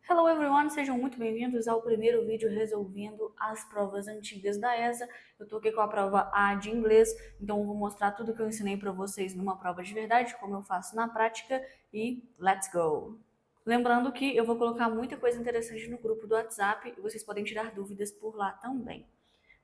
Hello everyone, sejam muito bem-vindos ao primeiro vídeo resolvendo as provas antigas da ESA. Eu tô aqui com a prova A de inglês, então eu vou mostrar tudo que eu ensinei para vocês numa prova de verdade, como eu faço na prática e let's go! Lembrando que eu vou colocar muita coisa interessante no grupo do WhatsApp e vocês podem tirar dúvidas por lá também.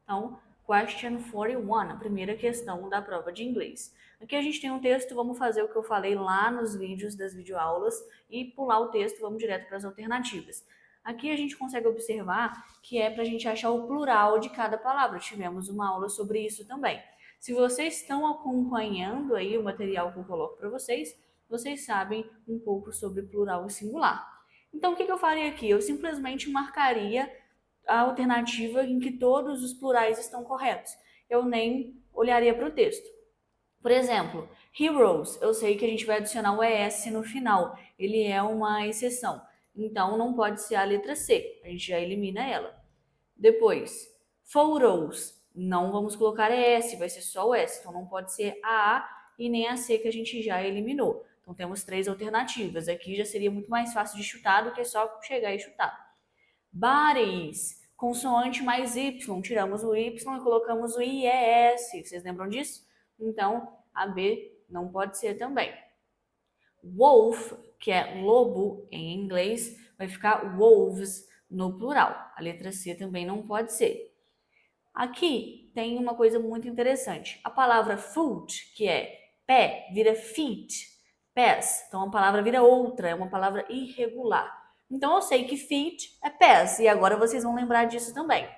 Então, question 41, a primeira questão da prova de inglês. Aqui a gente tem um texto, vamos fazer o que eu falei lá nos vídeos das videoaulas e pular o texto, vamos direto para as alternativas. Aqui a gente consegue observar que é para a gente achar o plural de cada palavra. Tivemos uma aula sobre isso também. Se vocês estão acompanhando aí o material que eu coloco para vocês, vocês sabem um pouco sobre plural e singular. Então, o que eu faria aqui? Eu simplesmente marcaria a alternativa em que todos os plurais estão corretos. Eu nem olharia para o texto. Por exemplo, heroes, eu sei que a gente vai adicionar o ES no final. Ele é uma exceção. Então, não pode ser a letra C. A gente já elimina ela. Depois, photos, não vamos colocar ES, vai ser só o S. Então, não pode ser a A e nem a C que a gente já eliminou. Então, temos três alternativas. Aqui já seria muito mais fácil de chutar do que só chegar e chutar. Bodies, consoante mais Y, tiramos o Y e colocamos o IES. Vocês lembram disso? Então, a B não pode ser também. Wolf, que é lobo em inglês, vai ficar wolves no plural. A letra C também não pode ser. Aqui tem uma coisa muito interessante. A palavra foot, que é pé, vira feet, pés. Então a palavra vira outra, é uma palavra irregular. Então eu sei que feet é pés, e agora vocês vão lembrar disso também.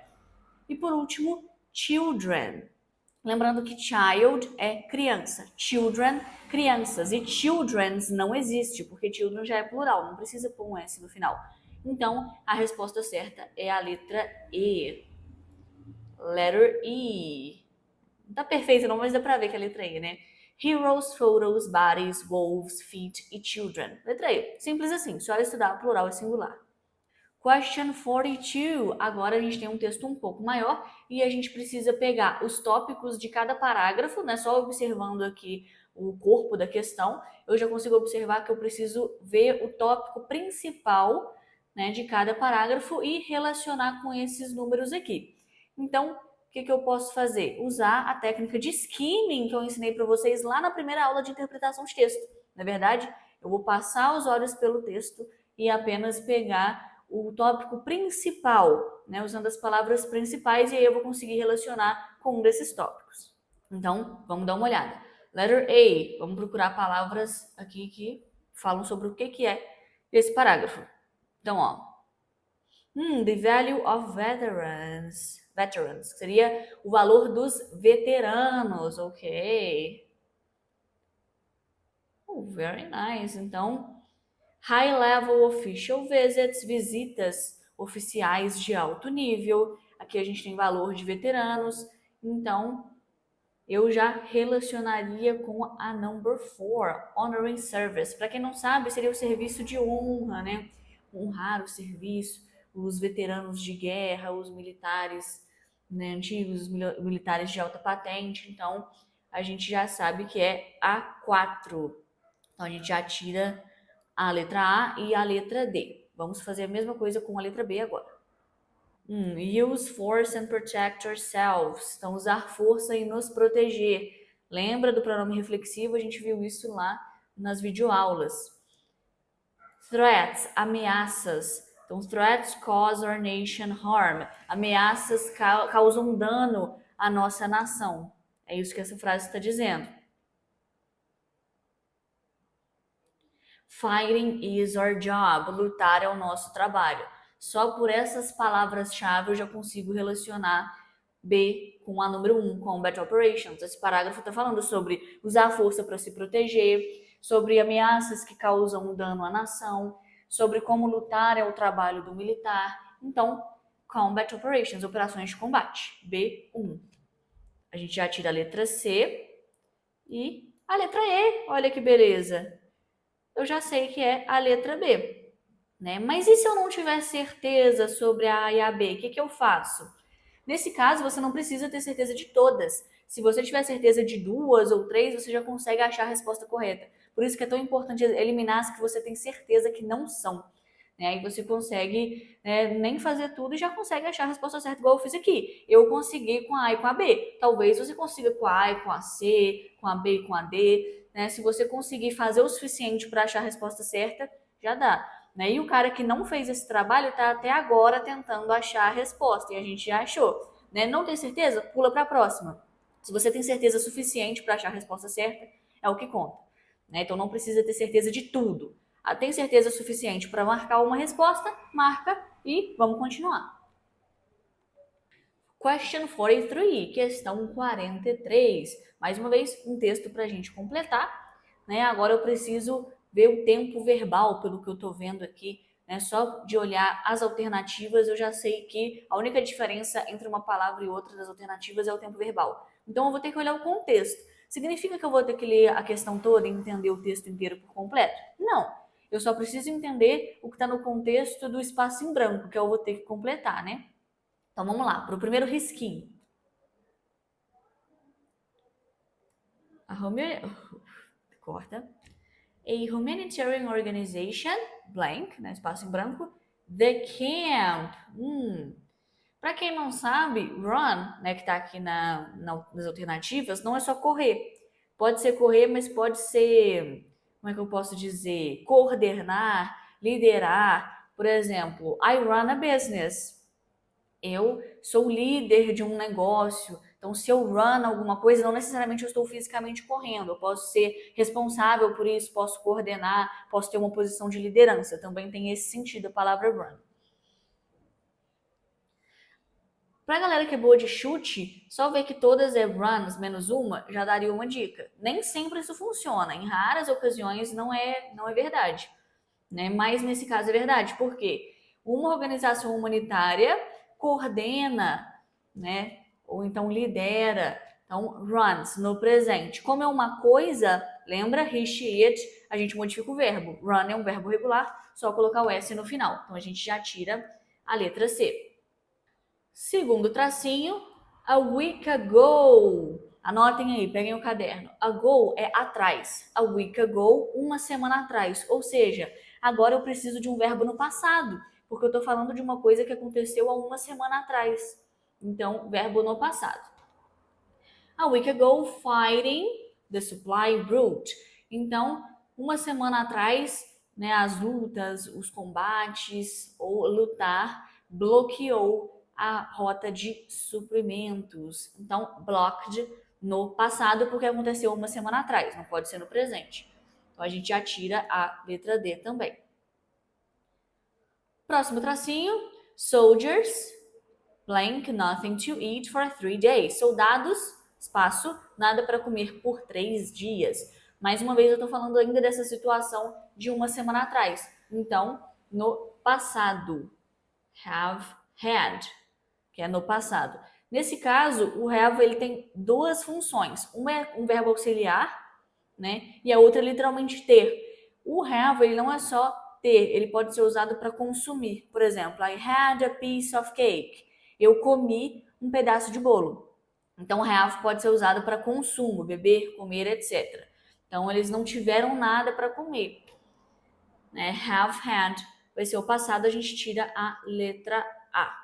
E por último, children. Lembrando que child é criança, children, crianças, e children's não existe, porque children já é plural, não precisa pôr um S no final. Então, a resposta certa é a letra E. Letter E. Não tá perfeito não, mas dá pra ver que é a letra E, né? Heroes, photos, bodies, wolves, feet e children. Letra E. Simples assim, só estudar plural e singular. Question 42. Agora a gente tem um texto um pouco maior e a gente precisa pegar os tópicos de cada parágrafo, né? Só observando aqui o corpo da questão, eu já consigo observar que eu preciso ver o tópico principal, né, de cada parágrafo e relacionar com esses números aqui. Então, o que eu posso fazer? Usar a técnica de skimming que eu ensinei para vocês lá na primeira aula de interpretação de texto. Na verdade, eu vou passar os olhos pelo texto e apenas pegar o tópico principal, né, usando as palavras principais, e aí eu vou conseguir relacionar com um desses tópicos. Então, vamos dar uma olhada. Letter A, vamos procurar palavras aqui que falam sobre o que é esse parágrafo. Então, ó, the value of veterans. Veterans, que seria o valor dos veteranos, ok? Oh, very nice. Então, high level official visits, visitas oficiais de alto nível. Aqui a gente tem valor de veteranos. Então, eu já relacionaria com a number 4, honoring service. Para quem não sabe, seria o serviço de honra, né? Honrar o serviço, os veteranos de guerra, os militares, né, antigos, os militares de alta patente. Então, a gente já sabe que é a 4. Então, a gente já tira a letra A e a letra D. Vamos fazer a mesma coisa com a letra B agora. Use force and protect yourselves. Então, usar força e nos proteger. Lembra do pronome reflexivo? A gente viu isso lá nas videoaulas. Threats, ameaças. Então, threats cause our nation harm. Ameaças causam dano à nossa nação. É isso que essa frase está dizendo. Fighting is our job. Lutar é o nosso trabalho. Só por essas palavras-chave eu já consigo relacionar B com a número 1, Combat Operations. Esse parágrafo está falando sobre usar a força para se proteger, sobre ameaças que causam dano à nação, sobre como lutar é o trabalho do militar. Então, Combat Operations, operações de combate, B1. A gente já tira a letra C e a letra E. Olha que beleza! Eu já sei que é a letra B, né? Mas e se eu não tiver certeza sobre a A e a B, o que eu faço? Nesse caso, você não precisa ter certeza de todas. Se você tiver certeza de 2 ou 3, você já consegue achar a resposta correta. Por isso que é tão importante eliminar as que você tem certeza que não são. né? Aí você consegue, né, nem fazer tudo e já consegue achar a resposta certa, igual eu fiz aqui. Eu consegui com a A e com a B. Talvez você consiga com a A e com a C, com a B e com a D, né? Se você conseguir fazer o suficiente para achar a resposta certa, já dá. Né? E o cara que não fez esse trabalho está até agora tentando achar a resposta e a gente já achou. Né? Não tem certeza? Pula para a próxima. Se você tem certeza suficiente para achar a resposta certa, é o que conta. Né? Então não precisa ter certeza de tudo. Tem certeza suficiente para marcar uma resposta? Marca e vamos continuar. Question 43, questão 43. Mais uma vez, um texto para a gente completar. Né? Agora eu preciso ver o tempo verbal, pelo que eu estou vendo aqui. Né? Só de olhar as alternativas, eu já sei que a única diferença entre uma palavra e outra das alternativas é o tempo verbal. Então eu vou ter que olhar o contexto. Significa que eu vou ter que ler a questão toda e entender o texto inteiro por completo? Não. Eu só preciso entender o que está no contexto do espaço em branco, que eu vou ter que completar, né? Então vamos lá, para o primeiro risquinho. Corta. A humanitarian organization, blank, né, espaço em branco, the camp. Para quem não sabe, run, né, que está aqui nas alternativas, não é só correr. Pode ser correr, mas pode ser, como é que eu posso dizer, coordenar, liderar. Por exemplo, I run a business. Eu sou líder de um negócio. Então, se eu run alguma coisa, não necessariamente eu estou fisicamente correndo. Eu posso ser responsável por isso, posso coordenar, posso ter uma posição de liderança. Também tem esse sentido a palavra run. Pra galera que é boa de chute, só ver que todas é runs menos uma já daria uma dica. Nem sempre isso funciona. Em raras ocasiões não é verdade. Né? Mas nesse caso é verdade. Por quê? Uma organização humanitária coordena, né? Ou então lidera. Então, runs no presente. Como é uma coisa, lembra? He, she, it, a gente modifica o verbo. Run é um verbo regular, só colocar o S no final. Então, a gente já tira a letra C. Segundo tracinho, a week ago. Anotem aí, peguem o caderno. Ago é atrás. A week ago, uma semana atrás. Ou seja, agora eu preciso de um verbo no passado, porque eu estou falando de uma coisa que aconteceu há uma semana atrás. Então, verbo no passado. A week ago, fighting the supply route. Então, uma semana atrás, né, as lutas, os combates ou lutar bloqueou a rota de suprimentos. Então, blocked no passado porque aconteceu uma semana atrás, não pode ser no presente. Então, a gente já tira a letra D também. Próximo tracinho, soldiers, blank, nothing to eat for 3 days. Soldados, espaço, nada para comer por 3 dias. Mais uma vez, eu estou falando ainda dessa situação de uma semana atrás. Então, no passado, have had, que é no passado. Nesse caso, o have ele tem duas funções. Uma é um verbo auxiliar, né? E a outra é literalmente ter. O have ele não é só ter, ele pode ser usado para consumir. Por exemplo, I had a piece of cake. Eu comi um pedaço de bolo. Então, have pode ser usado para consumo, beber, comer, etc. Então, eles não tiveram nada para comer. Né? Have had vai ser o passado, a gente tira a letra A.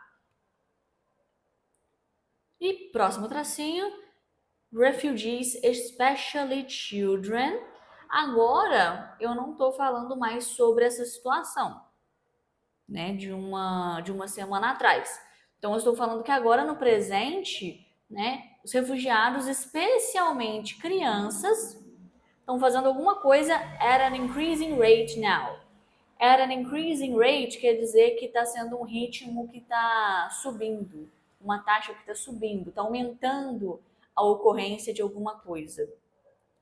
E próximo tracinho, refugees, especially children. Agora, eu não estou falando mais sobre essa situação, né, de uma semana atrás. Então, eu estou falando que agora, no presente, né, os refugiados, especialmente crianças, estão fazendo alguma coisa at an increasing rate now. At an increasing rate quer dizer que está sendo um ritmo que está subindo, uma taxa que está subindo, está aumentando a ocorrência de alguma coisa.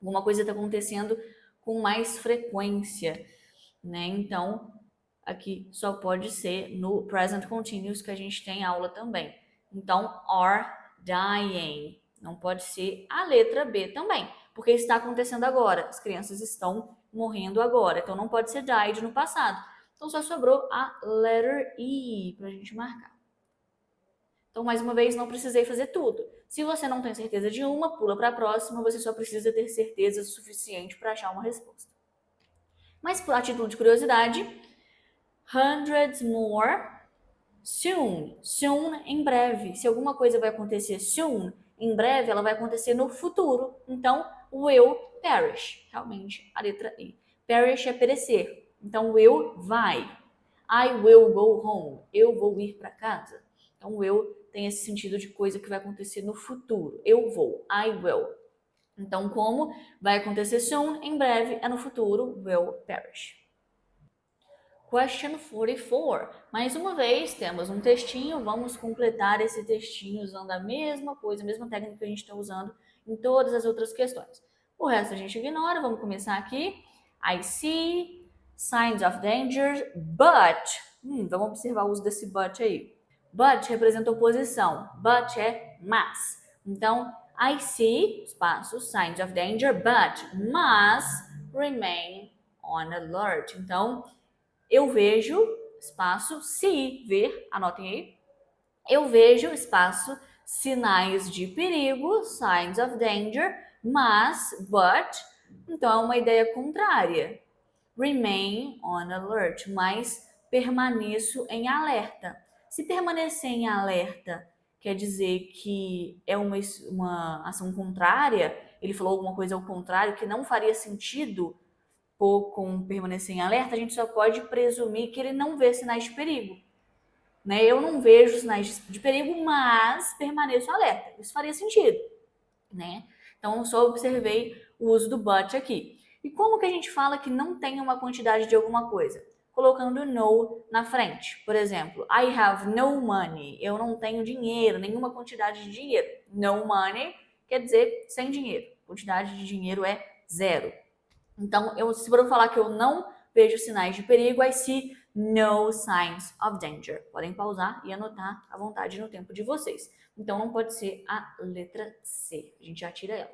Alguma coisa está acontecendo com mais frequência, né? Então, aqui só pode ser no present continuous que a gente tem aula também. Então, are dying. Não pode ser a letra B também, porque está acontecendo agora. As crianças estão morrendo agora. Então, não pode ser died no passado. Então, só sobrou a letter E para a gente marcar. Então, mais uma vez, não precisei fazer tudo. Se você não tem certeza de uma, pula para a próxima. Você só precisa ter certeza suficiente para achar uma resposta. Mas, a título de curiosidade, hundreds more soon. Soon, em breve. Se alguma coisa vai acontecer soon, em breve, ela vai acontecer no futuro. Então, will perish. Realmente, a letra I. Perish é perecer. Então, will vai. I will go home. Eu vou ir para casa. Então, will tem esse sentido de coisa que vai acontecer no futuro. Eu vou. I will. Então, como vai acontecer soon, em breve, é no futuro, will perish. Question 44. Mais uma vez, temos um textinho, vamos completar esse textinho usando a mesma coisa, a mesma técnica que a gente está usando em todas as outras questões. O resto a gente ignora, vamos começar aqui. I see signs of danger, but... vamos observar o uso desse but aí. But representa oposição, but é mas. Então, I see, espaço, signs of danger, but must remain on alert. Então, eu vejo, espaço, se ver, anotem aí. Eu vejo, espaço, sinais de perigo, signs of danger, mas, but, então é uma ideia contrária. Remain on alert, mas permaneço em alerta. Se permanecer em alerta quer dizer que é uma ação contrária, ele falou alguma coisa ao contrário que não faria sentido com permanecer em alerta, a gente só pode presumir que ele não vê sinais de perigo. Né? Eu não vejo sinais de perigo, mas permaneço alerta. Isso faria sentido. Né? Então, eu só observei o uso do but aqui. E como que a gente fala que não tem uma quantidade de alguma coisa? Colocando no na frente. Por exemplo, I have no money. Eu não tenho dinheiro, nenhuma quantidade de dinheiro. No money quer dizer sem dinheiro. Quantidade de dinheiro é zero. Então, se for falar que eu não vejo sinais de perigo, I see no signs of danger. Podem pausar e anotar à vontade no tempo de vocês. Então, não pode ser a letra C. A gente já tira ela.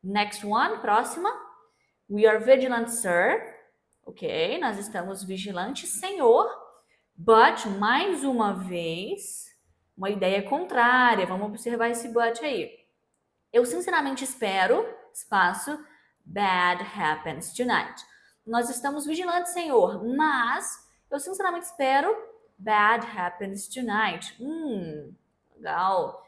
Next one, próxima. We are vigilant, sir. Ok, nós estamos vigilantes, senhor. But, mais uma vez, uma ideia contrária. Vamos observar esse but aí. Eu sinceramente espero, espaço, bad happens tonight. Nós estamos vigilantes, senhor, mas eu sinceramente espero bad happens tonight. Legal.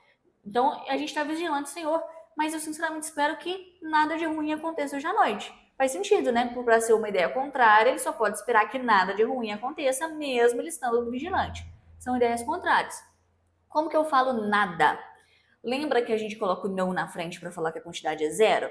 Então, a gente está vigilante, senhor, mas eu sinceramente espero que nada de ruim aconteça hoje à noite. Faz sentido, né? Para ser uma ideia contrária, ele só pode esperar que nada de ruim aconteça, mesmo ele estando vigilante. São ideias contrárias. Como que eu falo nada? Lembra que a gente coloca o no na frente para falar que a quantidade é zero?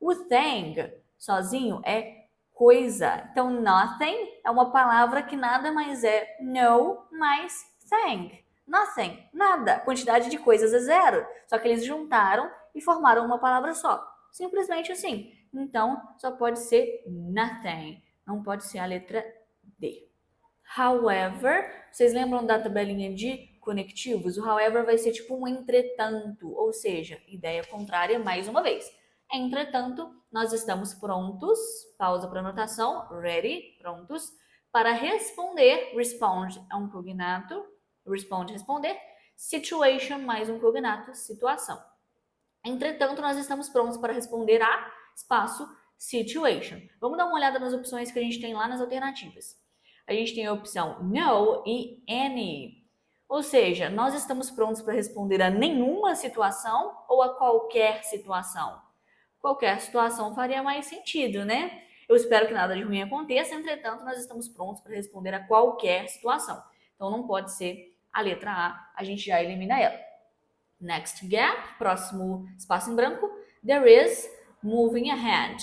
O thing, sozinho, é coisa. Então, nothing é uma palavra que nada mais é no mais thing. Nothing, nada. A quantidade de coisas é zero. Só que eles juntaram e formaram uma palavra só. Simplesmente assim. Então, só pode ser nothing. Não pode ser a letra D. However, vocês lembram da tabelinha de conectivos? O however vai ser tipo um entretanto, ou seja, ideia contrária mais uma vez. Entretanto, nós estamos prontos, pausa para anotação, ready, prontos, para responder, respond é um cognato, respond, responder, situation mais um cognato, situação. Entretanto, nós estamos prontos para responder a espaço situation. Vamos dar uma olhada nas opções que a gente tem lá nas alternativas. A gente tem a opção no e any. Ou seja, nós estamos prontos para responder a nenhuma situação ou a qualquer situação. Qualquer situação faria mais sentido, né? Eu espero que nada de ruim aconteça, entretanto, nós estamos prontos para responder a qualquer situação. Então, não pode ser a letra A gente já elimina ela. Next gap, próximo espaço em branco. There is moving ahead.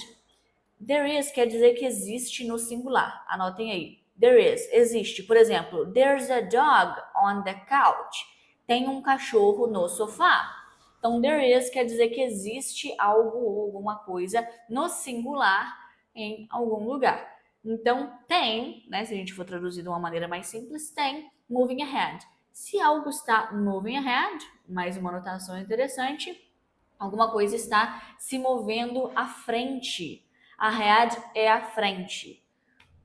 There is quer dizer que existe no singular. Anotem aí. There is, existe. Por exemplo, there's a dog on the couch. Tem um cachorro no sofá. Então, there is quer dizer que existe algo ou alguma coisa no singular em algum lugar. Então, tem, né, se a gente for traduzir de uma maneira mais simples, tem moving ahead. Se algo está moving ahead, mais uma anotação interessante, alguma coisa está se movendo à frente. Ahead é à frente,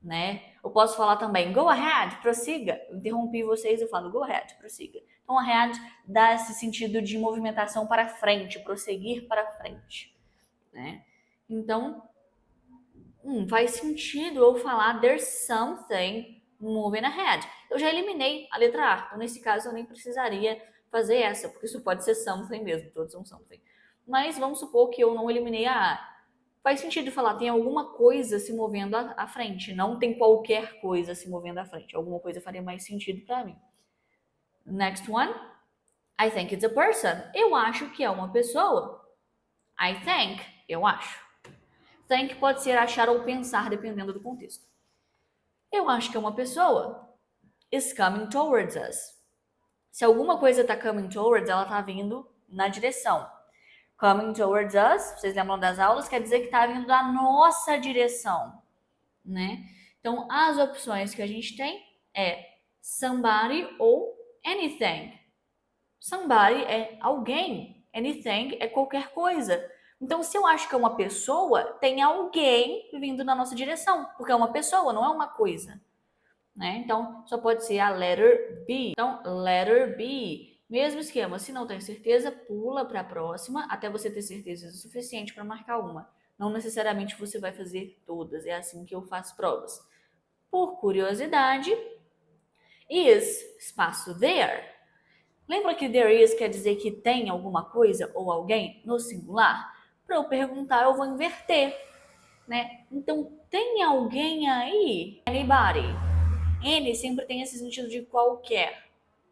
né? Eu posso falar também go ahead, prossiga. Eu interrompi vocês, eu falo go ahead, prossiga. Então, ahead dá esse sentido de movimentação para frente, prosseguir para frente, né? Então, faz sentido eu falar there's something moving ahead. Eu já eliminei a letra A, então nesse caso eu nem precisaria fazer essa, porque isso pode ser something mesmo, todos são something. Mas vamos supor que eu não eliminei a A. Faz sentido falar, tem alguma coisa se movendo à frente, não tem qualquer coisa se movendo à frente. Alguma coisa faria mais sentido para mim. Next one. I think it's a person. Eu acho que é uma pessoa. I think, eu acho. Think pode ser achar ou pensar, dependendo do contexto. Eu acho que é uma pessoa. Is coming towards us. Se alguma coisa está coming towards, ela está vindo na direção. Coming towards us, vocês lembram das aulas? Quer dizer que está vindo da nossa direção, né? Então, as opções que a gente tem é somebody ou anything. Somebody é alguém, anything é qualquer coisa. Então, se eu acho que é uma pessoa, tem alguém vindo na nossa direção, porque é uma pessoa, não é uma coisa. Né? Então, só pode ser a letter B. Então, letter B. Mesmo esquema, se não tem certeza, pula para a próxima até você ter certeza o suficiente para marcar uma. Não necessariamente você vai fazer todas, é assim que eu faço provas. Por curiosidade, is, espaço there. Lembra que there is quer dizer que tem alguma coisa ou alguém no singular? Para eu perguntar, eu vou inverter, né? Então, tem alguém aí? Anybody? Any sempre tem esse sentido de qualquer.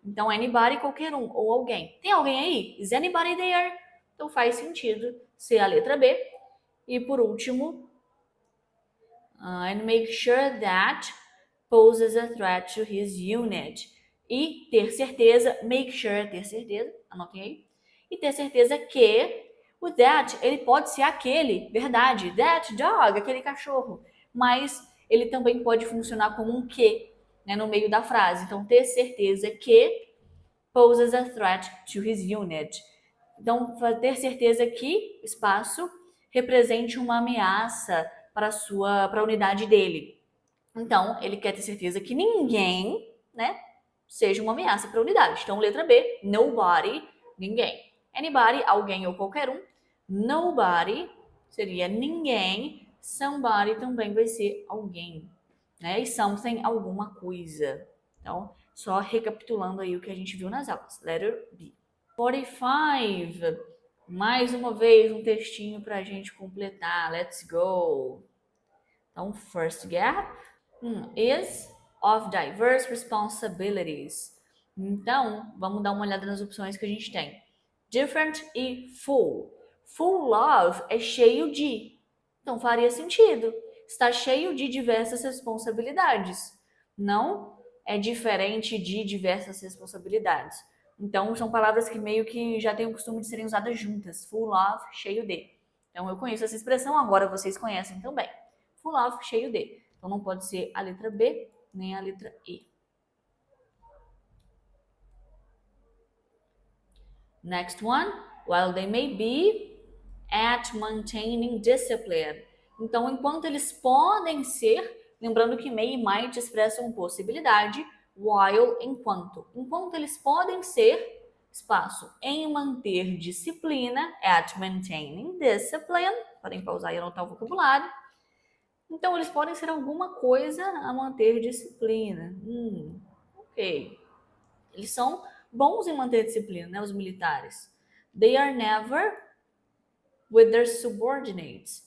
Então, anybody, qualquer um, ou alguém. Tem alguém aí? Is anybody there? Então, faz sentido ser a letra B. E, por último, and make sure that poses a threat to his unit. E ter certeza, make sure, ter certeza, anotem aí. E ter certeza que o that, ele pode ser aquele, verdade, that dog, aquele cachorro. Mas ele também pode funcionar como um que, né, no meio da frase. Então, ter certeza que poses a threat to his unit. Então, ter certeza que, espaço, represente uma ameaça para a unidade dele. Então, ele quer ter certeza que ninguém, né, seja uma ameaça para a unidade. Então, letra B, nobody, ninguém. Anybody, alguém ou qualquer um. Nobody seria ninguém. Somebody também vai ser alguém, né? E something, alguma coisa. Então, só recapitulando aí o que a gente viu nas aulas. Letter B. 45. Mais uma vez um textinho para a gente completar. Let's go. Então, first gap is of diverse responsibilities. Então, vamos dar uma olhada nas opções que a gente tem. Different e full. Full of é cheio de. Então, faria sentido. Está cheio de diversas responsabilidades. Não é diferente de diversas responsabilidades. Então, são palavras que meio que já têm o costume de serem usadas juntas. Full of, cheio de. Então, eu conheço essa expressão, agora vocês conhecem também. Full of, cheio de. Então, não pode ser a letra B, nem a letra E. Next one. While they may be at maintaining discipline. Então, enquanto eles podem ser, lembrando que may e might expressam possibilidade, while, enquanto. Enquanto eles podem ser, espaço, em manter disciplina, at maintaining discipline, podem pausar e anotar o vocabulário. Então, eles podem ser alguma coisa a manter disciplina. Ok. Eles são bons em manter disciplina, né, os militares. They are never with their subordinates.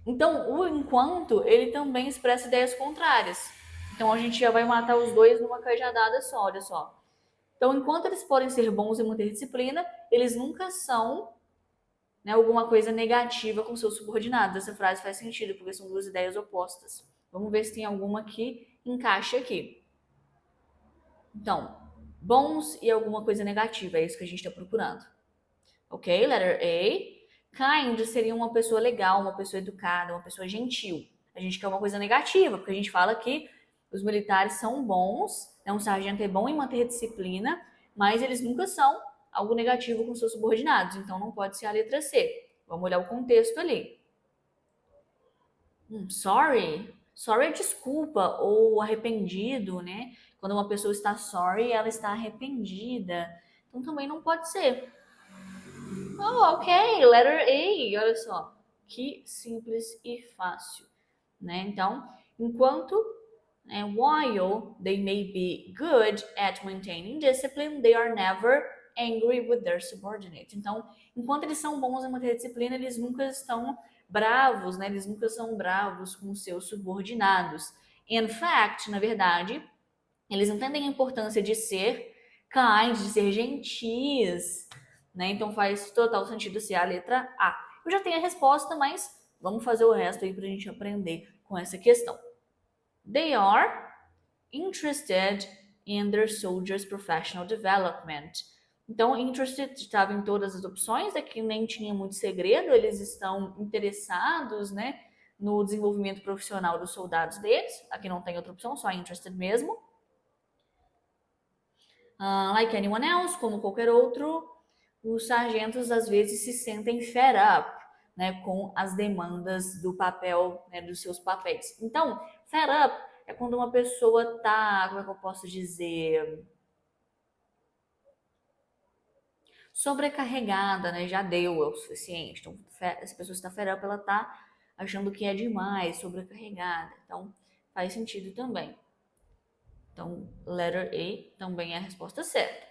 Então, o enquanto, ele também expressa ideias contrárias. Então, a gente já vai matar os dois numa cajadada só, olha só. Então, enquanto eles podem ser bons em manter disciplina, eles nunca são, né, alguma coisa negativa com seus subordinados. Essa frase faz sentido, porque são duas ideias opostas. Vamos ver se tem alguma que encaixe aqui. Então, bons e alguma coisa negativa, é isso que a gente está procurando. Ok? Letter A. Kind seria uma pessoa legal, uma pessoa educada, uma pessoa gentil. A gente quer uma coisa negativa, porque a gente fala que os militares são bons, né? Um sargento é bom em manter disciplina, mas eles nunca são algo negativo com seus subordinados, então não pode ser a letra C. Vamos olhar o contexto ali. Sorry. Sorry é desculpa ou arrependido, né? Quando uma pessoa está sorry, ela está arrependida. Então também não pode ser. Oh, ok, letter A, olha só, que simples e fácil, né? Então, enquanto And while they may be good at maintaining discipline, they are never angry with their subordinates. Então, enquanto eles são bons em manter disciplina, eles nunca estão bravos, né? Eles nunca são bravos com seus subordinados. In fact, na verdade, eles entendem a importância de ser kind, de ser gentis, né? Então faz total sentido ser a letra A. Eu já tenho a resposta, mas vamos fazer o resto aí pra gente aprender com essa questão. They are interested in their soldiers' professional development. Então, interested estava em todas as opções, aqui nem tinha muito segredo, eles estão interessados, né, no desenvolvimento profissional dos soldados deles. Aqui não tem outra opção, só interested mesmo. Like anyone else, como qualquer outro, os sargentos às vezes se sentem fed up, né, com as demandas do papel, né, dos seus papéis. Então, fed up é quando uma pessoa tá, como é que eu posso dizer, sobrecarregada, né, já deu, é o suficiente. Então, essa pessoa está fed up, ela tá achando que é demais, sobrecarregada. Então, faz sentido também. Então, letter A também é a resposta certa.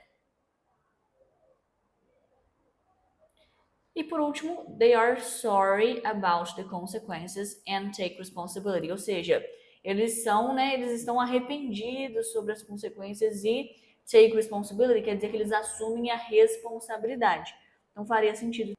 E por último, they are sorry about the consequences and take responsibility. Ou seja, eles são, né, eles estão arrependidos sobre as consequências e take responsibility quer dizer que eles assumem a responsabilidade. Então faria sentido.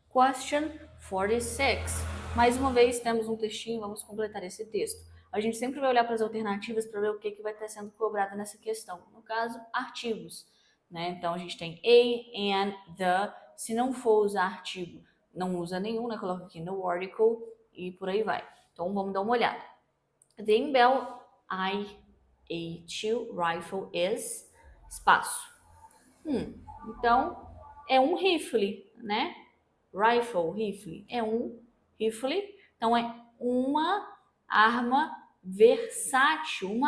Question 46. Mais uma vez temos um textinho, vamos completar esse texto. A gente sempre vai olhar para as alternativas para ver o que vai estar sendo cobrado nessa questão. No caso, artigos, né? Então a gente tem a, and, the. Se não for usar artigo, não usa nenhum, né? Coloca aqui no article e por aí vai. Então vamos dar uma olhada. The Imbel I-82 rifle is espaço. Então é um rifle, né? Rifle, é um rifle. Então é uma arma versátil,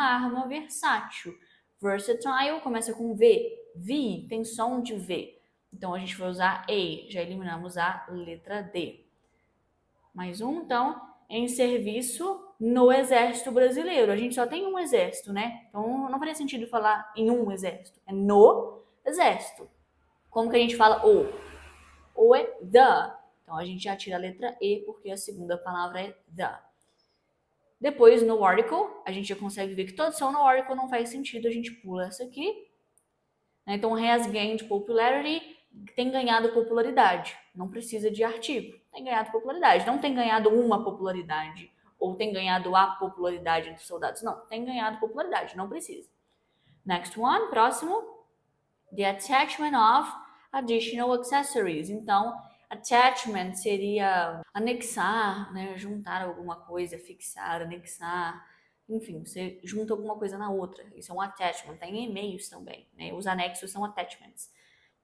Versatile começa com V, tem som de V. Então a gente vai usar A, já eliminamos a letra D. Mais um, então, em serviço no Exército Brasileiro. A gente só tem um exército, né? Então não faria sentido falar em um exército, é no exército. Como que a gente fala o? O é the. Então a gente já tira a letra E porque a segunda palavra é the. Depois no article, a gente já consegue ver que todos são no article, não faz sentido, a gente pula essa aqui. Então has gained popularity, tem ganhado popularidade. Não precisa de artigo. Tem ganhado popularidade. Não tem ganhado uma popularidade. Ou tem ganhado a popularidade entre os soldados. Não, tem ganhado popularidade. Não precisa. Next one, próximo. The attachment of additional accessories. Então, attachment seria anexar, né? Juntar alguma coisa, fixar, anexar. Enfim, você junta alguma coisa na outra. Isso é um attachment. Tem e-mails também, né? Os anexos são attachments.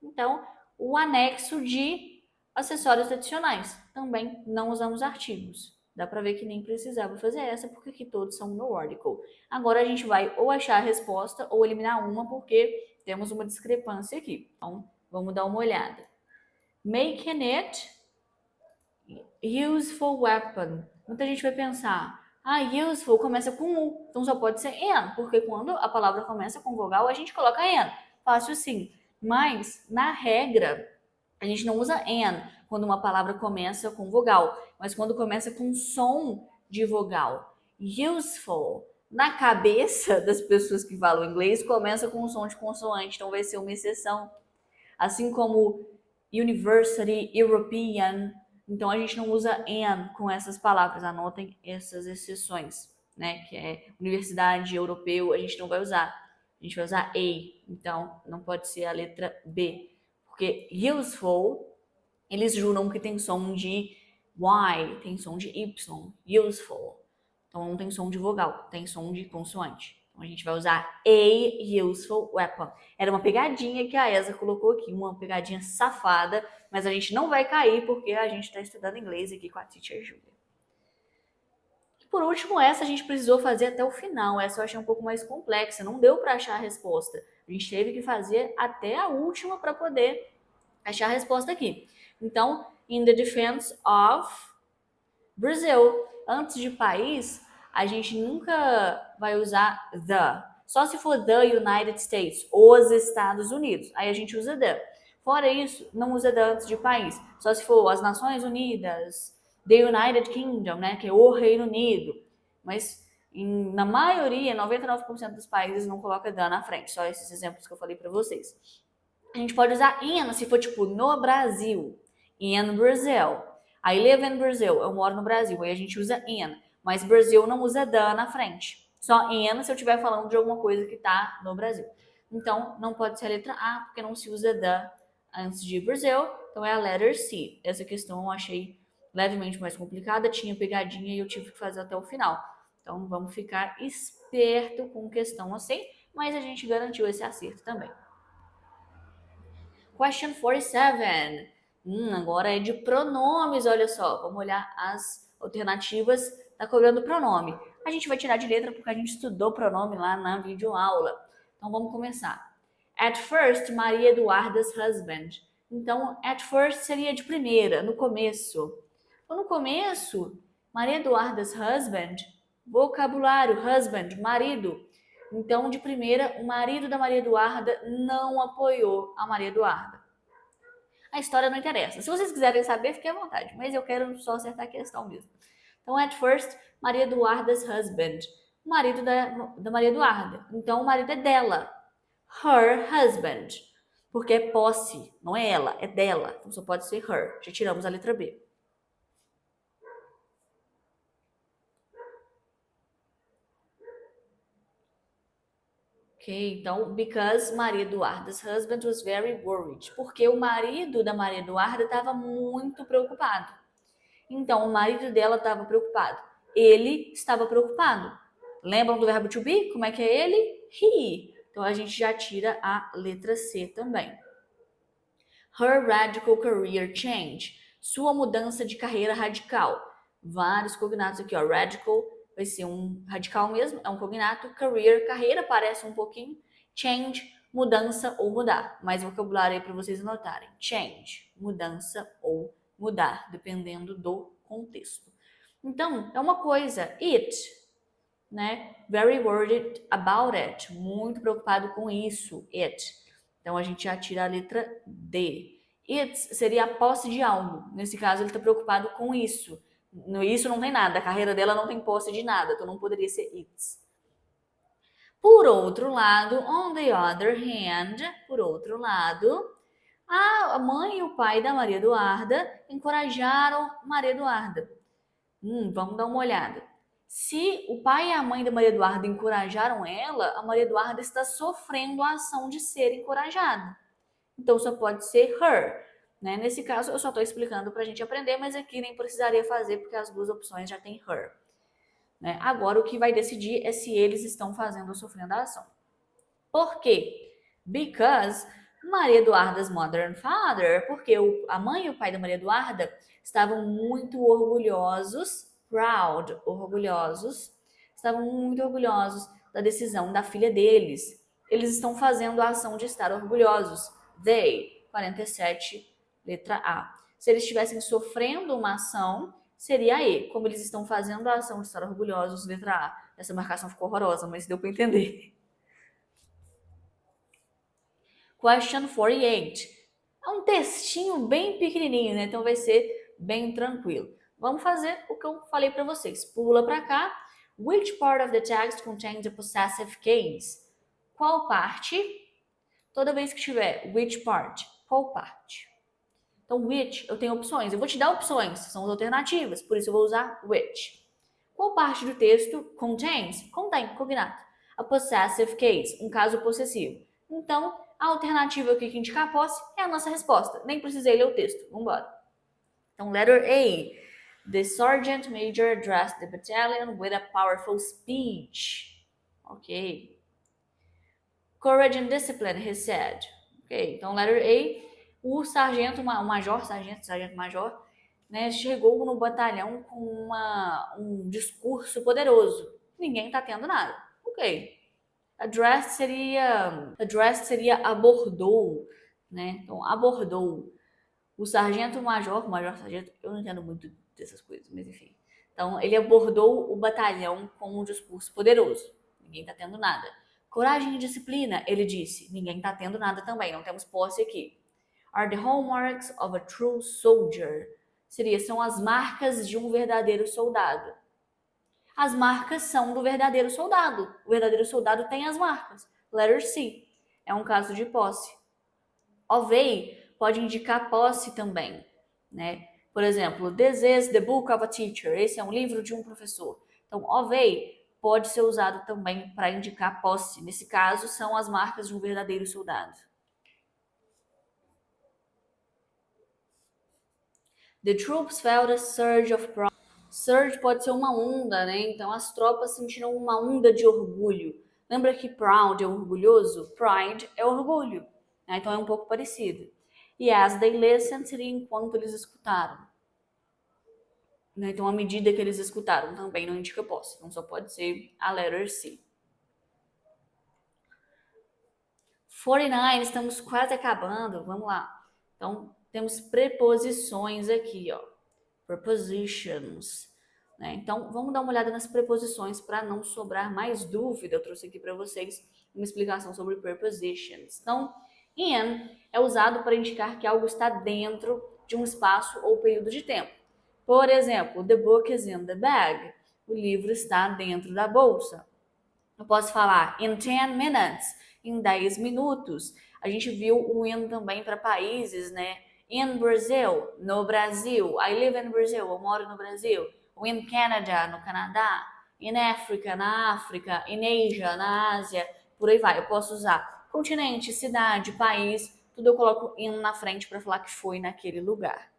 Então, o anexo de acessórios adicionais. Também não usamos artigos. Dá pra ver que nem precisava fazer essa, porque aqui todos são no article. Agora a gente vai ou achar a resposta ou eliminar uma, porque temos uma discrepância aqui. Então, vamos dar uma olhada. Making it useful weapon. Muita gente vai pensar, useful começa com U, então só pode ser N, porque quando a palavra começa com vogal, a gente coloca N. Fácil sim. Mas, na regra, a gente não usa N quando uma palavra começa com vogal, mas quando começa com som de vogal. Useful, na cabeça das pessoas que falam inglês, começa com um som de consoante, então vai ser uma exceção. Assim como University, European, então a gente não usa N com essas palavras, anotem essas exceções, né? Que é universidade, europeu, a gente não vai usar. A gente vai usar A, então não pode ser a letra B. Porque useful, eles juram que tem som de Y, tem som de Y, useful. Então não tem som de vogal, tem som de consoante. Então a gente vai usar a useful weapon. Era uma pegadinha que a ESA colocou aqui, uma pegadinha safada, mas a gente não vai cair porque a gente está estudando inglês aqui com a Teacher Julia. E por último, essa a gente precisou fazer até o final. Essa eu achei um pouco mais complexa, não deu para achar a resposta. A gente teve que fazer até a última para poder achar a resposta aqui. Então, in the defense of Brazil. Antes de país, a gente nunca vai usar the. Só se for the United States, os Estados Unidos. Aí a gente usa the. Fora isso, não usa the antes de país. Só se for as Nações Unidas, the United Kingdom, né? Que é o Reino Unido. Mas na maioria, 99% dos países não coloca the na frente. Só esses exemplos que eu falei pra vocês. A gente pode usar in se for tipo no Brasil. In Brazil. I live in Brazil. Eu moro no Brasil. Aí a gente usa in. Mas Brasil não usa the na frente. Só in se eu estiver falando de alguma coisa que tá no Brasil. Então, não pode ser a letra A, porque não se usa the antes de Brasil. Então, é a letter C. Essa questão eu achei levemente mais complicada. Tinha pegadinha e eu tive que fazer até o final. Então, vamos ficar esperto com questão assim. Mas a gente garantiu esse acerto também. Question 47. Agora é de pronomes, olha só. Vamos olhar as alternativas. Tá cobrando pronome. A gente vai tirar de letra porque a gente estudou pronome lá na videoaula. Então vamos começar. At first, Maria Eduarda's husband. Então, at first seria de primeira, no começo. Então, no começo, Maria Eduarda's husband, vocabulário, husband, marido. Então, de primeira, o marido da Maria Eduarda não apoiou a Maria Eduarda. A história não interessa. Se vocês quiserem saber, fiquem à vontade. Mas eu quero só acertar a questão mesmo. Então, at first, Maria Eduarda's husband. O marido da Maria Eduarda. Então, o marido é dela. Her husband. Porque é posse, não é ela, é dela. Então, só pode ser her. Já tiramos a letra B. Ok, então, because Maria Eduarda's husband was very worried. Porque o marido da Maria Eduarda estava muito preocupado. Então, o marido dela estava preocupado. Ele estava preocupado. Lembram do verbo to be? Como é que é ele? He. Então, a gente já tira a letra C também. Her radical career change. Sua mudança de carreira radical. Vários cognatos aqui, ó. Radical vai ser um radical mesmo, é um cognato. Career, carreira, parece um pouquinho. Change, mudança ou mudar. Mais vocabulário aí para vocês anotarem. Change, mudança ou mudar, dependendo do contexto. Então, é uma coisa. It, né? Very worried about it. Muito preocupado com isso. It. Então, a gente já tira a letra D. It seria a posse de algo. Nesse caso, ele está preocupado com isso. No isso não tem nada. A carreira dela não tem posse de nada. Então, não poderia ser it. Por outro lado, on the other hand, por outro lado, a mãe e o pai da Maria Eduarda encorajaram Maria Eduarda. Vamos dar uma olhada. Se o pai e a mãe da Maria Eduarda encorajaram ela, a Maria Eduarda está sofrendo a ação de ser encorajada. Então, só pode ser her. Né? Nesse caso, eu só estou explicando para a gente aprender, mas aqui nem precisaria fazer, porque as duas opções já tem her. Né? Agora, o que vai decidir é se eles estão fazendo ou sofrendo a ação. Por quê? Because Maria Eduarda's mother and father, porque a mãe e o pai da Maria Eduarda estavam muito orgulhosos, proud, orgulhosos, estavam muito orgulhosos da decisão da filha deles. Eles estão fazendo a ação de estar orgulhosos. They, 47, letra A. Se eles estivessem sofrendo uma ação, seria a E. Como eles estão fazendo a ação de estar orgulhosos, letra A. Essa marcação ficou horrorosa, mas deu para entender. Question 48. É um textinho bem pequenininho, né? Então vai ser bem tranquilo. Vamos fazer o que eu falei para vocês. Pula para cá. Which part of the text contains a possessive case? Qual parte? Toda vez que tiver which part, qual parte? Então, which, eu tenho opções. Eu vou te dar opções, são as alternativas. Por isso eu vou usar which. Qual parte do texto contains? Contém, cognato. A possessive case, um caso possessivo. Então, a alternativa que indica a posse é a nossa resposta. Nem precisei ler o texto. Vamos embora. Então, letter A. The sergeant major addressed the battalion with a powerful speech. Ok. Courage and discipline, he said. Ok. Então, letter A. O sargento major, né, chegou no batalhão com um discurso poderoso. Ninguém tá tendo nada. Ok. Addressed seria abordou, né? Então, abordou. O sargento-major, eu não entendo muito dessas coisas, mas enfim. Então, ele abordou o batalhão com um discurso poderoso. Ninguém tá tendo nada. Coragem e disciplina, ele disse. Ninguém tá tendo nada também, não temos posse aqui. Are the hallmarks of a true soldier. São as marcas de um verdadeiro soldado. As marcas são do verdadeiro soldado. O verdadeiro soldado tem as marcas. Letter C. É um caso de posse. Ovey pode indicar posse também, né? Por exemplo, this is the book of a teacher. Esse é um livro de um professor. Então, ovey pode ser usado também para indicar posse. Nesse caso, são as marcas de um verdadeiro soldado. The troops felt a surge of pride. Surge pode ser uma onda, né? Então, as tropas sentiram uma onda de orgulho. Lembra que proud é orgulhoso? Pride é orgulho. Né? Então, é um pouco parecido. E as they listened seria enquanto eles escutaram. Né? Então, à medida que eles escutaram também não indica posse. Então, só pode ser a letter C. 49, estamos quase acabando. Vamos lá. Então, temos preposições aqui, ó. Prepositions. Né? Então, vamos dar uma olhada nas preposições para não sobrar mais dúvida. Eu trouxe aqui para vocês uma explicação sobre prepositions. Então, in é usado para indicar que algo está dentro de um espaço ou período de tempo. Por exemplo, the book is in the bag. O livro está dentro da bolsa. Eu posso falar in 10 minutes, em 10 minutos. A gente viu o in também para países, né? In Brazil, no Brasil. I live in Brazil, eu moro no Brasil. Ou in Canada, no Canadá. In Africa, na África. In Asia, na Ásia. Por aí vai. Eu posso usar continente, cidade, país. Tudo eu coloco in na frente para falar que foi naquele lugar.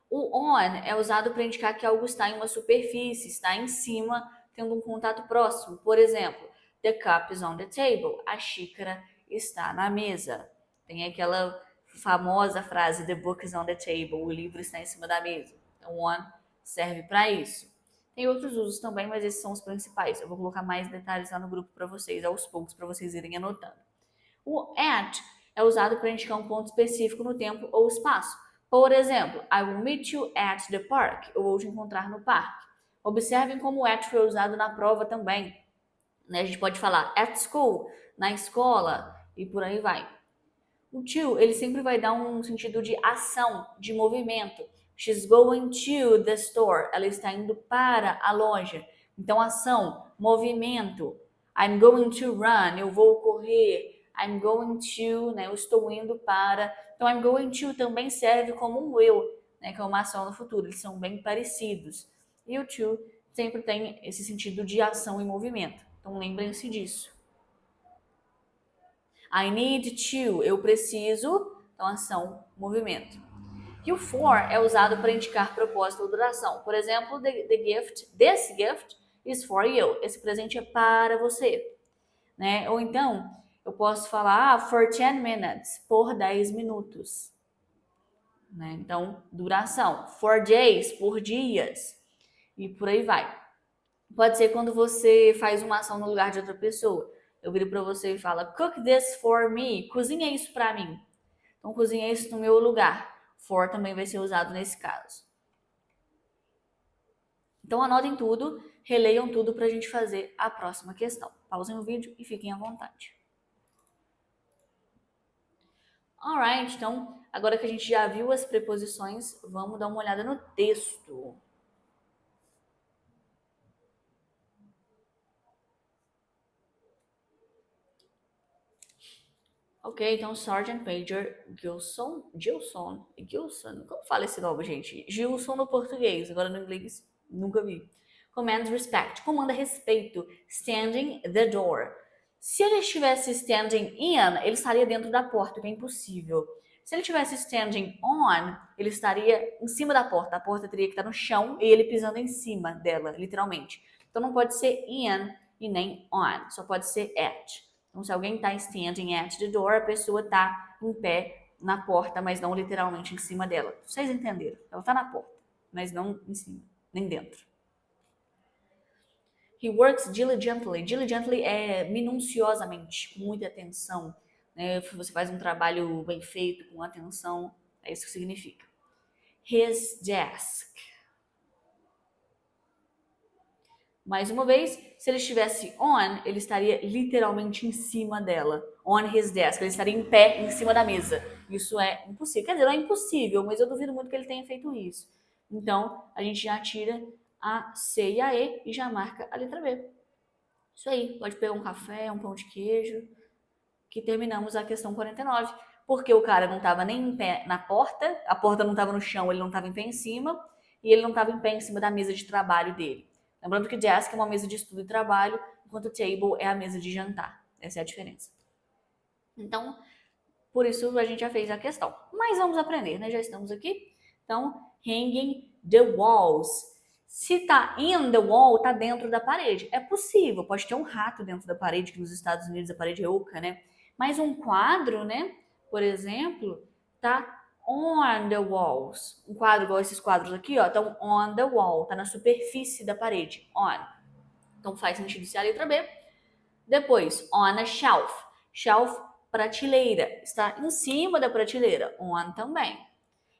O on é usado para indicar que algo está em uma superfície, está em cima, tendo um contato próximo. Por exemplo, the cup is on the table. A xícara está na mesa. Tem aquela famosa frase, the book is on the table. O livro está em cima da mesa. Então, on serve para isso. Tem outros usos também, mas esses são os principais. Eu vou colocar mais detalhes lá no grupo para vocês, aos poucos, para vocês irem anotando. O at é usado para indicar um ponto específico no tempo ou espaço. Por exemplo, I will meet you at the park. Eu vou te encontrar no parque. Observem como o at foi usado na prova também. Né? A gente pode falar at school, na escola, e por aí vai. O to, ele sempre vai dar um sentido de ação, de movimento. She's going to the store. Ela está indo para a loja. Então, ação, movimento. I'm going to run. Eu vou correr. I'm going to, né? Eu estou indo para. Então, I'm going to também serve como um will, né? Que é uma ação no futuro. Eles são bem parecidos. E o to sempre tem esse sentido de ação e movimento. Então, lembrem-se disso. I need to, eu preciso. Então, ação, movimento. E o for é usado para indicar propósito ou duração. Por exemplo, this gift is for you. Esse presente é para você. Né? Ou então, eu posso falar for 10 minutes, por 10 minutos. Né? Então, duração. For days, por dias. E por aí vai. Pode ser quando você faz uma ação no lugar de outra pessoa. Eu viro para você e falo, cook this for me. Cozinha isso para mim. Então, cozinha isso no meu lugar. For também vai ser usado nesse caso. Então, anotem tudo, releiam tudo para a gente fazer a próxima questão. Pausem o vídeo e fiquem à vontade. Alright, então, agora que a gente já viu as preposições, vamos dar uma olhada no texto. Ok, então Sergeant Major Gilson, como fala esse nome, gente? Gilson no português, agora no inglês nunca vi. Commands respect, comanda respeito. Standing the door. Se ele estivesse standing in, ele estaria dentro da porta, que é impossível. Se ele estivesse standing on, ele estaria em cima da porta. A porta teria que estar no chão e ele pisando em cima dela, literalmente. Então não pode ser in e nem on, só pode ser at. Então, se alguém está standing at the door, a pessoa está em pé na porta, mas não literalmente em cima dela. Vocês entenderam? Ela está na porta, mas não em cima, nem dentro. He works diligently. Diligently é minuciosamente, com muita atenção. Né? Você faz um trabalho bem feito, com atenção. É isso que significa. His desk. Mais uma vez, se ele estivesse on, ele estaria literalmente em cima dela. On his desk, ele estaria em pé em cima da mesa. Isso é impossível. Quer dizer, não é impossível, mas eu duvido muito que ele tenha feito isso. Então, a gente já tira a C e a E e já marca a letra B. Isso aí, pode pegar um café, um pão de queijo, que terminamos a questão 49. Porque o cara não estava nem em pé na porta, a porta não estava no chão, ele não estava em pé em cima, e ele não estava em pé em cima da mesa de trabalho dele. Lembrando que desk é uma mesa de estudo e trabalho, enquanto table é a mesa de jantar. Essa é a diferença. Então, por isso a gente já fez a questão. Mas vamos aprender, né? Já estamos aqui. Então, hanging the walls. Se tá in the wall, tá dentro da parede. É possível, pode ter um rato dentro da parede, que nos Estados Unidos a parede é oca, né? Mas um quadro, né? Por exemplo, tá on the walls. Um quadro igual esses quadros aqui, ó, estão on the wall, tá na superfície da parede, on. Então faz sentido ser a letra B. Depois, on a shelf. Shelf, prateleira, está em cima da prateleira, on também.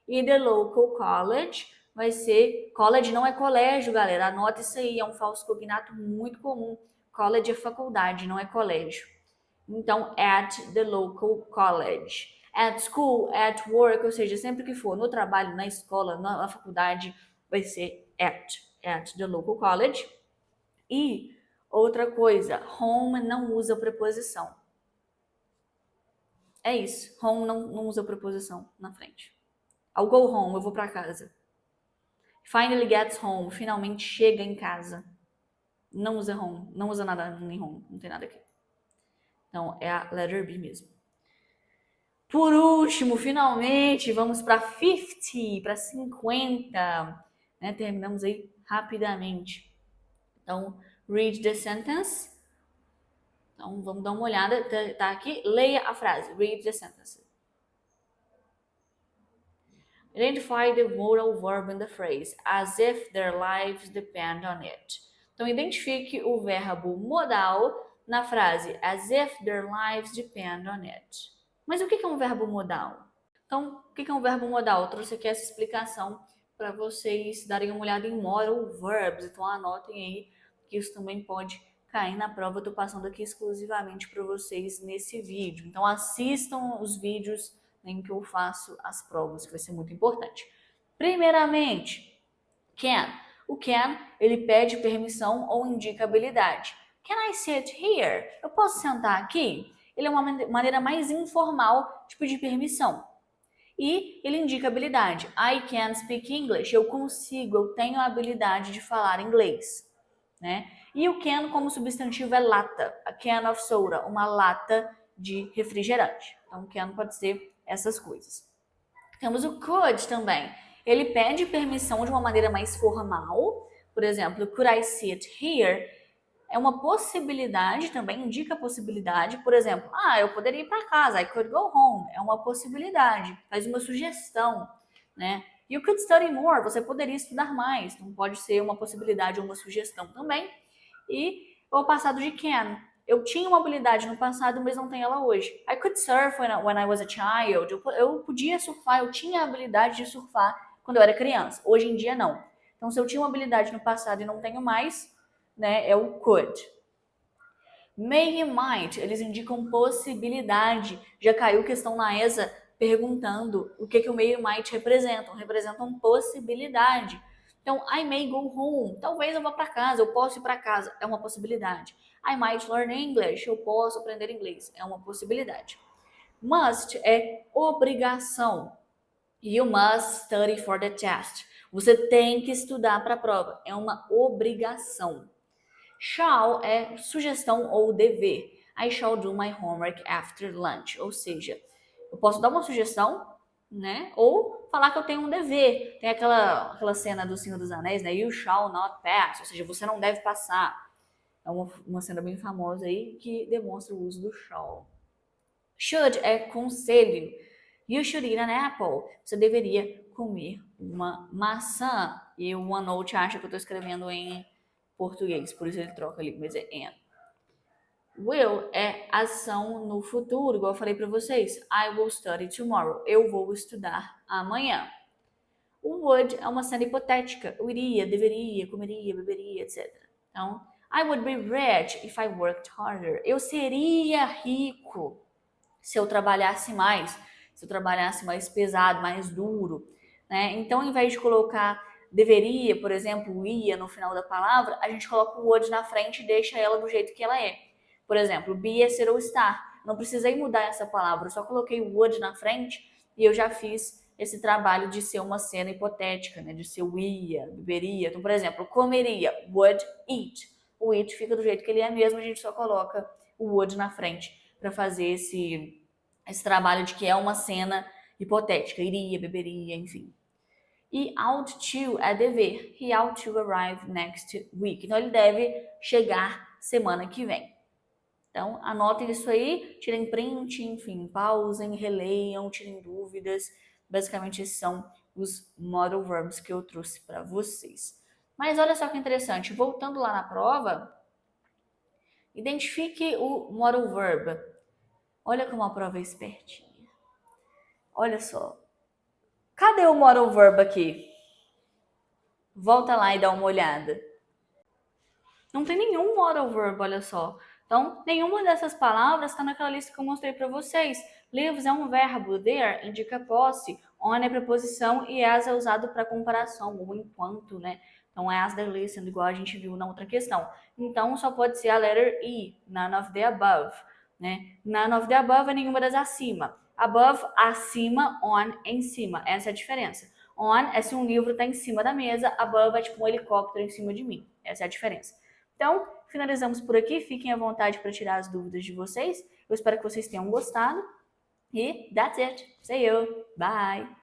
E the local college vai ser, college não é colégio, galera, anota isso aí, é um falso cognato muito comum. College é faculdade, não é colégio. Então, at the local college. At school, at work, ou seja, sempre que for no trabalho, na escola, na faculdade, vai ser at the local college. E outra coisa, home não usa preposição. É isso, home não usa preposição na frente. I'll go home, eu vou pra casa. Finally gets home, finalmente chega em casa. Não usa home, não usa nada em home, não tem nada aqui. Então, é a letter B mesmo. Por último, finalmente, vamos para 50, para 50. Né? Terminamos aí rapidamente. Então, read the sentence. Então, vamos dar uma olhada. Tá aqui, leia a frase. Read the sentence. Identify the modal verb in the phrase, as if their lives depend on it. Então, identifique o verbo modal na frase, as if their lives depend on it. Mas o que é um verbo modal? Então, o que é um verbo modal? Eu trouxe aqui essa explicação para vocês darem uma olhada em modal verbs. Então, anotem aí que isso também pode cair na prova. Eu estou passando aqui exclusivamente para vocês nesse vídeo. Então, assistam os vídeos em que eu faço as provas, que vai ser muito importante. Primeiramente, can. O can, ele pede permissão ou indica habilidade. Can I sit here? Eu posso sentar aqui? Ele é uma maneira mais informal de pedir permissão. E ele indica habilidade. I can speak English. Eu consigo, eu tenho a habilidade de falar inglês. Né? E o can como substantivo é lata. A can of soda, uma lata de refrigerante. Então, can pode ser essas coisas. Temos o could também. Ele pede permissão de uma maneira mais formal. Por exemplo, could I sit here? É uma possibilidade também, indica possibilidade. Por exemplo, eu poderia ir para casa, I could go home. É uma possibilidade, faz uma sugestão, né? You could study more, você poderia estudar mais. Então pode ser uma possibilidade ou uma sugestão também. E o passado de can. Eu tinha uma habilidade no passado, mas não tenho ela hoje. I could surf when I was a child. Eu podia surfar, eu tinha a habilidade de surfar quando eu era criança. Hoje em dia, não. Então, se eu tinha uma habilidade no passado e não tenho mais, né, é o could. May e might, eles indicam possibilidade. Já caiu questão na ESA perguntando o que o may e might representam. Representam possibilidade. Então, I may go home. Talvez eu vá para casa, eu posso ir para casa. É uma possibilidade. I might learn English. Eu posso aprender inglês. É uma possibilidade. Must é obrigação. You must study for the test. Você tem que estudar para a prova. É uma obrigação. Shall é sugestão ou dever. I shall do my homework after lunch. Ou seja, eu posso dar uma sugestão, né? Ou falar que eu tenho um dever. Tem aquela cena do Senhor dos Anéis, né? You shall not pass. Ou seja, você não deve passar. É uma cena bem famosa aí que demonstra o uso do shall. Should é conselho. You should eat an apple. Você deveria comer uma maçã. E o OneNote acha que eu estou escrevendo em português, por isso ele troca ali, mas é and. Will é ação no futuro, igual eu falei para vocês. I will study tomorrow. Eu vou estudar amanhã. O would é uma cena hipotética. Eu iria, deveria, comeria, beberia, etc. Então, I would be rich if I worked harder. Eu seria rico se eu trabalhasse mais, se eu trabalhasse mais pesado, mais duro, né? Então, ao invés de colocar deveria, por exemplo, ia no final da palavra, a gente coloca o would na frente e deixa ela do jeito que ela é. Por exemplo, be é ser ou estar. Não precisei mudar essa palavra, eu só coloquei o would na frente e eu já fiz esse trabalho de ser uma cena hipotética, né? De ser o ia, beberia. Então, por exemplo, comeria, would eat. O it fica do jeito que ele é mesmo, a gente só coloca o would na frente para fazer esse trabalho de que é uma cena hipotética, iria, beberia, enfim. E ought to é dever. He ought to arrive next week. Então, ele deve chegar semana que vem. Então, anotem isso aí, tirem print, enfim, pausem, releiam, tirem dúvidas. Basicamente, esses são os modal verbs que eu trouxe para vocês. Mas olha só que interessante, voltando lá na prova, identifique o modal verb. Olha como a prova é espertinha. Olha só. Cadê o modal verb aqui? Volta lá e dá uma olhada. Não tem nenhum modal verb, olha só. Então, nenhuma dessas palavras está naquela lista que eu mostrei para vocês. Lives é um verbo, there indica posse, on é preposição e as é usado para comparação, ou enquanto, né? Então, é as they're listened, igual a gente viu na outra questão. Então, só pode ser a letter E, none of the above, né? None of the above é nenhuma das acima. Above, acima, on, em cima. Essa é a diferença. On é se um livro está em cima da mesa, above é tipo um helicóptero em cima de mim. Essa é a diferença. Então, finalizamos por aqui. Fiquem à vontade para tirar as dúvidas de vocês. Eu espero que vocês tenham gostado. E that's it. See you. Bye.